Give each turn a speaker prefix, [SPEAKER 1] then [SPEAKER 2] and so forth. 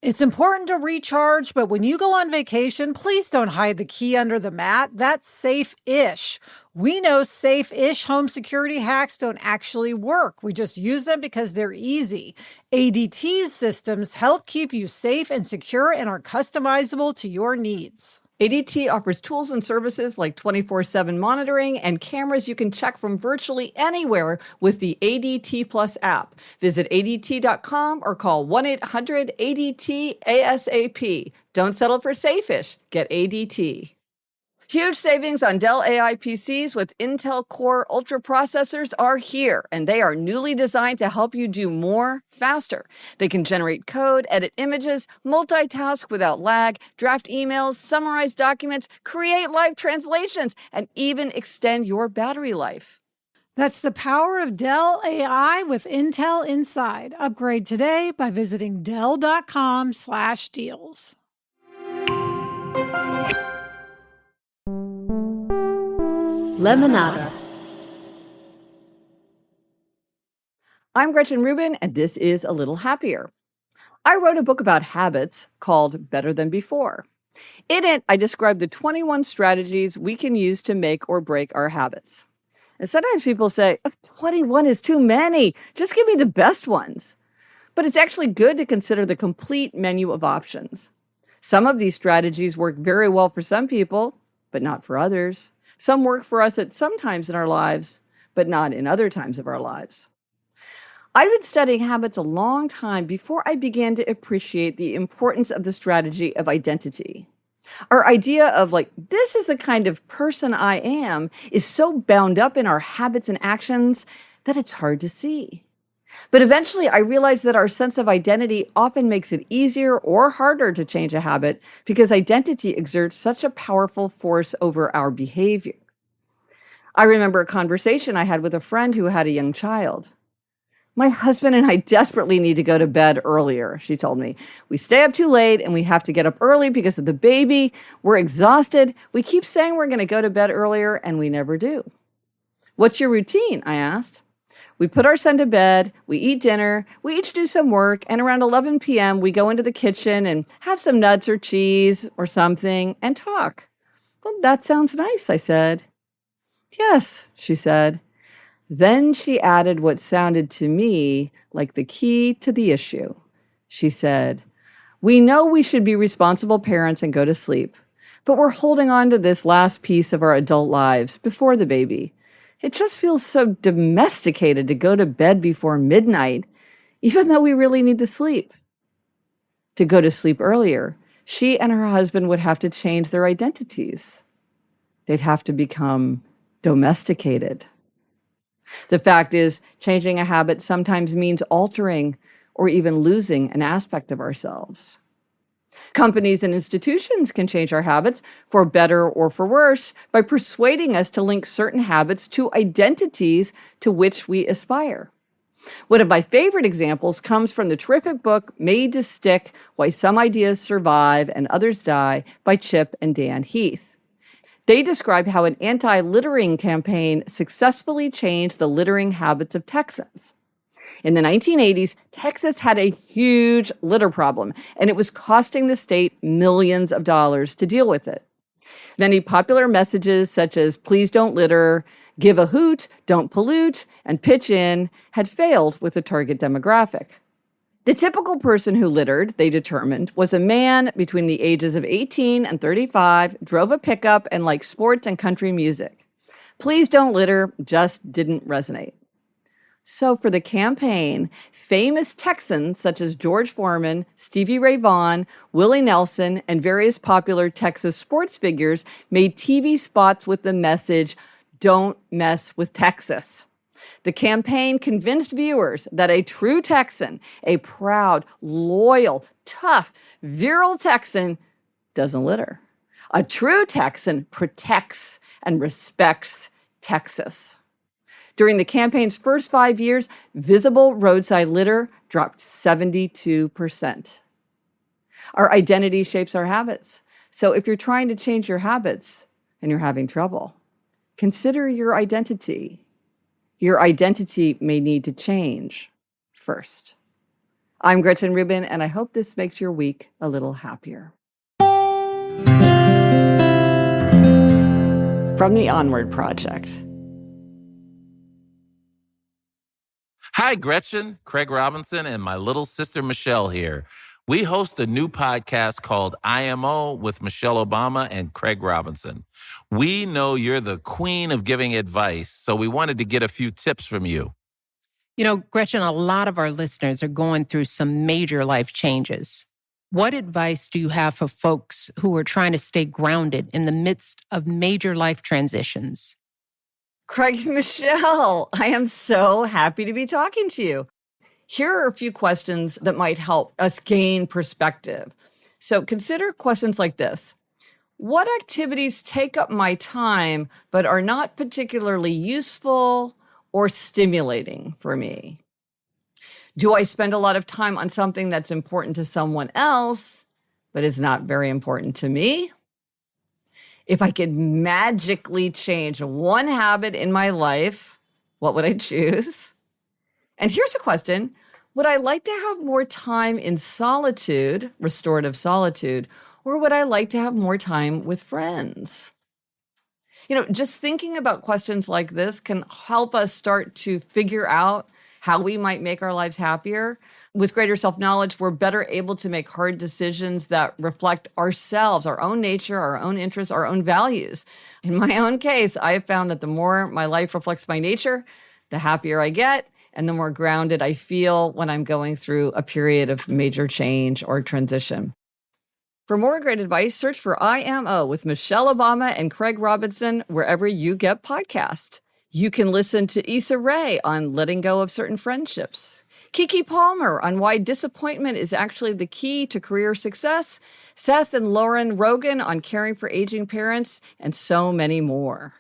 [SPEAKER 1] It's important to recharge, but when you go on vacation, please don't hide the key under the mat. That's safe-ish. We know safe-ish home security hacks don't actually work. We just use them because they're easy. ADT's systems help keep you safe and secure and are customizable to your needs.
[SPEAKER 2] ADT offers tools and services like 24/7 monitoring and cameras you can check from virtually anywhere with the ADT Plus app. Visit ADT.com or call 1-800-ADT-ASAP. Don't settle for safe-ish. Get ADT. Huge savings on Dell AI PCs with Intel Core Ultra processors are here, and they are newly designed to help you do more faster. They can generate code, edit images, multitask without lag, draft emails, summarize documents, create live translations, and even extend your battery life.
[SPEAKER 1] That's the power of Dell AI with Intel inside. Upgrade today by visiting Dell.com/deals.
[SPEAKER 3] Lemonada.
[SPEAKER 2] I'm Gretchen Rubin, and this is A Little Happier. I wrote a book about habits called Better Than Before. In it, I described the 21 strategies we can use to make or break our habits. And sometimes people say, 21 is too many. Just give me the best ones. But it's actually good to consider the complete menu of options. Some of these strategies work very well for some people, but not for others. Some work for us at some times in our lives, but not in other times of our lives. I've been studying habits a long time before I began to appreciate the importance of the strategy of identity. Our idea of this is the kind of person I am is so bound up in our habits and actions that it's hard to see. But eventually I realized that our sense of identity often makes it easier or harder to change a habit because identity exerts such a powerful force over our behavior. I remember a conversation I had with a friend who had a young child. My husband and I desperately need to go to bed earlier, she told me. We stay up too late and we have to get up early because of the baby. We're exhausted. We keep saying we're going to go to bed earlier and we never do. What's your routine? I asked. We put our son to bed, we eat dinner, we each do some work, and around 11 p.m. we go into the kitchen and have some nuts or cheese or something and talk. Well, that sounds nice, I said. Yes, she said. Then she added what sounded to me like the key to the issue. She said, we know we should be responsible parents and go to sleep, but we're holding on to this last piece of our adult lives before the baby. It just feels so domesticated to go to bed before midnight, even though we really need the sleep. To go to sleep earlier, she and her husband would have to change their identities. They'd have to become domesticated. The fact is, changing a habit sometimes means altering or even losing an aspect of ourselves. Companies and institutions can change our habits for better or for worse by persuading us to link certain habits to identities to which we aspire. One of my favorite examples comes from the terrific book Made to Stick: Why Some Ideas Survive and Others Die by Chip and Dan Heath. They describe how an anti-littering campaign successfully changed the littering habits of Texans. In the 1980s, Texas had a huge litter problem, and it was costing the state millions of dollars to deal with it. Many popular messages such as please don't litter, give a hoot, don't pollute, and pitch in had failed with the target demographic. The typical person who littered, they determined, was a man between the ages of 18 and 35, drove a pickup, and liked sports and country music. Please don't litter just didn't resonate. So for the campaign, famous Texans such as George Foreman, Stevie Ray Vaughan, Willie Nelson, and various popular Texas sports figures made TV spots with the message, "Don't mess with Texas." The campaign convinced viewers that a true Texan, a proud, loyal, tough, virile Texan, doesn't litter. A true Texan protects and respects Texas. During the campaign's first 5 years, visible roadside litter dropped 72%. Our identity shapes our habits. So if you're trying to change your habits and you're having trouble, consider your identity. Your identity may need to change first. I'm Gretchen Rubin, and I hope this makes your week a little happier. From the Onward Project.
[SPEAKER 3] Hi, Gretchen, Craig Robinson, and my little sister Michelle here. We host a new podcast called IMO with Michelle Obama and Craig Robinson. We know you're the queen of giving advice, so we wanted to get a few tips from you.
[SPEAKER 4] You know, Gretchen, a lot of our listeners are going through some major life changes. What advice do you have for folks who are trying to stay grounded in the midst of major life transitions?
[SPEAKER 2] Craig and Michelle, I am so happy to be talking to you. Here are a few questions that might help us gain perspective. So consider questions like this. What activities take up my time but are not particularly useful or stimulating for me? Do I spend a lot of time on something that's important to someone else but is not very important to me? If I could magically change one habit in my life, what would I choose? And here's a question. Would I like to have more time in solitude, restorative solitude, or would I like to have more time with friends? You know, just thinking about questions like this can help us start to figure out how we might make our lives happier. With greater self-knowledge, we're better able to make hard decisions that reflect ourselves, our own nature, our own interests, our own values. In my own case, I have found that the more my life reflects my nature, the happier I get, and the more grounded I feel when I'm going through a period of major change or transition. For more great advice, search for IMO with Michelle Obama and Craig Robinson wherever you get podcasts. You can listen to Issa Rae on letting go of certain friendships, Kiki Palmer on why disappointment is actually the key to career success, Seth and Lauren Rogan on caring for aging parents, and so many more.